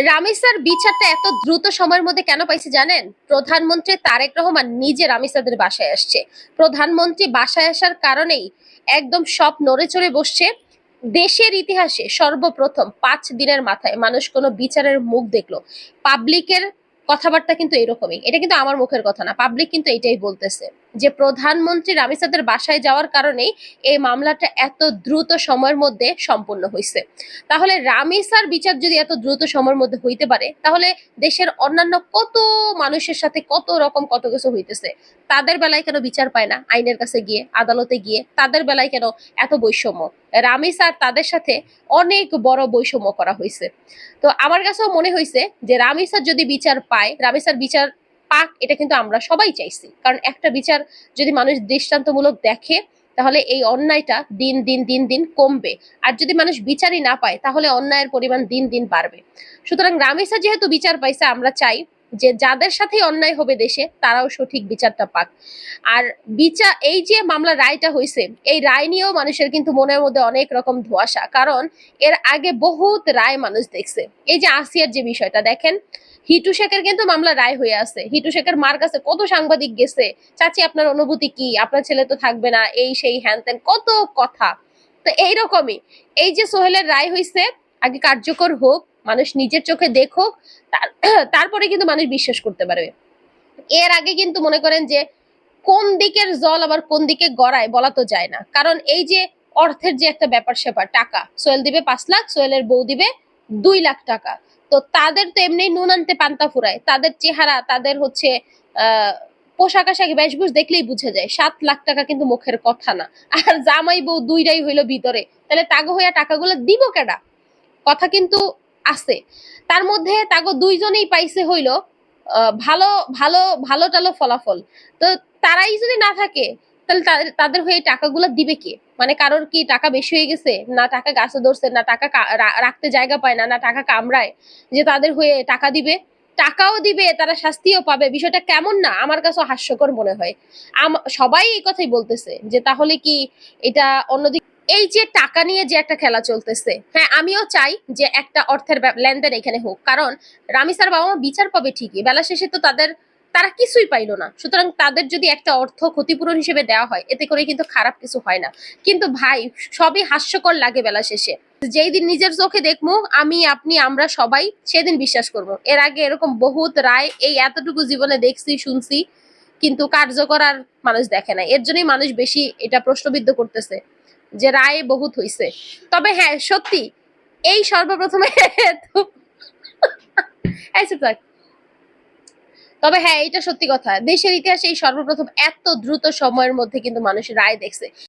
রামিসার বিচারটা এত দ্রুত সময়ের মধ্যে কেন পাইছে জানেন? প্রধানমন্ত্রী তারেক রহমান নিজে রামিসাদের বাসায় আসছে। প্রধানমন্ত্রী বাসায় আসার কারণেই একদম সব নড়ে চড়ে বসছে। দেশের ইতিহাসে সর্বপ্রথম 5 দিনের মাথায় মানুষ কোনো বিচারের মুখ দেখলো। পাবলিকের কথাবার্তা কিন্তু এরকমই। এটা কিন্তু আমার মুখের কথা না, পাবলিক কিন্তু এটাই বলতেছে যে প্রধানমন্ত্রী রামিসাদের বাসায় যাওয়ার কারণেই এই মামলাটা এত দ্রুত সময়ের মধ্যে সম্পন্ন হয়েছে। তাহলে রামিসার বিচার যদি এত দ্রুত সময়ের মধ্যে হইতে পারে, তাহলে দেশের অন্যান্য কত মানুষের সাথে কত রকম কত কিছু হইতেছে, তাদের বেলায় কেন বিচার পায় না? আইনের কাছে গিয়ে, আদালতে গিয়ে তাদের বেলায় কেন এত বৈষম্য? রামিসার তাদের সাথে অনেক বড় বৈষম্য করা হয়েছে। তো আমার কাছেও মনে হয়েছে যে রামিসার যদি বিচার পায়, রামিসার বিচার পাক, এটা কিন্তু আমরা সবাই চাইছি। কারণ একটা বিচার যদি মানুষ দৃষ্টান্তমূলক দেখে, তাহলে এই অন্যায়টা দিন দিন দিন দিন কমবে। আর যদি মানুষ বিচারই না পায়, তাহলে অন্যায়ের পরিমাণ দিন দিন বাড়বে। সুতরাং রামিসা যেহেতু বিচার পাইছে, আমরা চাই যে যাদের সাথে অন্যায় হবে দেশে, তারাও সঠিক বিচারটা পাক। আর বিচার, এই যে মামলার রায়টা হয়েছে, এই রায় নিয়েও মানুষের কিন্তু মনের মধ্যে অনেক রকম ধোঁয়াশা। কারণ এর আগে বহুত রায় মানুষ দেখছে। এই যে আসিয়ার যে বিষয়টা দেখেন, হিটু শেখের কিন্তু মামলা রায় হয়ে আছে। হিটু শেখের মার কাছে কত সাংবাদিক গেছে, চাচি আপনার অনুভূতি কি, আপনার ছেলে তো থাকবে না, এই সেই হ্যান ত্যান কত কথা। তো এইরকমই এই যে সোহেলের রায় হয়েছে, আগে কার্যকর হোক, মানুষ নিজের চোখে দেখুক, তারপরে কিন্তু মানুষ বিশ্বাস করতে পারবে। এর আগে কিন্তু মনে করেন যে কোন দিকের জল আবার কোন দিকে গড়ায় বলা তো যায় না। কারণ এই যে অর্থের যে একটা ব্যাপার স্যাপার, টাকা সোহেল দিবে 5 লাখ, সোহেলের বউ দিবে 2 লাখ টাকা। তো তাদের তো এমনি নুন আনতে পান্তা ফুরায়, তাদের চেহারা, তাদের হচ্ছে পোশাক আশাক বেশভূষ দেখলেই বুঝে যায় 7 লাখ টাকা কিন্তু মুখের কথা না। আর জামাই বউ দুইটাই হইলো ভিতরে, তাহলে তাগো হইয়া টাকাগুলো দিব কেডা? কথা কিন্তু আছে। তার মধ্যে তাগো দুইজনেই পাইছে হইলো ভালো ভালো ভালো টালো ফলাফল। তো তারাই যদি না থাকে, তাহলে তাদের হয়ে টাকাগুলো দিবে কে? মানে কারোর কি টাকা বেশি হয়ে গেছে, না টাকা গাছে ধরছে, না টাকা রাখতে জায়গা পায় না, না টাকা কামড়ায় যে তাদের হয়ে টাকা দিবে? টাকাও দিবে, তারা শাস্তিও পাবে। বিষয়টা কেমন না? আমার কাছে হাস্যকর মনে হয়। সবাই এই কথাই বলতেছে যে তাহলে কি এটা অন্যদিকে এই যে টাকা নিয়ে যে একটা খেলা চলতেছে, হ্যাঁ আমিও চাই যে একটা অর্থের লেনদেন এখানে হোক। কারণ রামিসার বাবা মা বিচার পাবে ঠিকই, বেলা শেষে তো তারা কিছুই পাইলো না। সুতরাং তাদের যদি একটা অর্থ ক্ষতিপূরণ হিসেবে দেওয়া হয়, এতে করে কিন্তু খারাপ কিছু হয় না। কিন্তু ভাই, সবই হাস্যকর লাগে বেলা শেষে। যেই দিন নিজের চোখে দেখবো, আমি আপনি আমরা সবাই, সেদিন বিশ্বাস করব। এর আগে এরকম বহুত রায় এই এতটুকু জীবনে দেখছি, শুনছি, কিন্তু কার্যকর আর মানুষ দেখে না। এর জন্যই মানুষ বেশি এটা প্রশ্নবিদ্ধ করতেছে যে রায় বহুত হইছে। তবে হ্যাঁ সত্যি, এই সর্বপ্রথমে তবে হ্যাঁ, এটা সত্যি কথা, দেশের ইতিহাসে এই সর্বপ্রথম এত দ্রুত সময়ের মধ্যে কিন্তু মানুষ রায় দেখছে।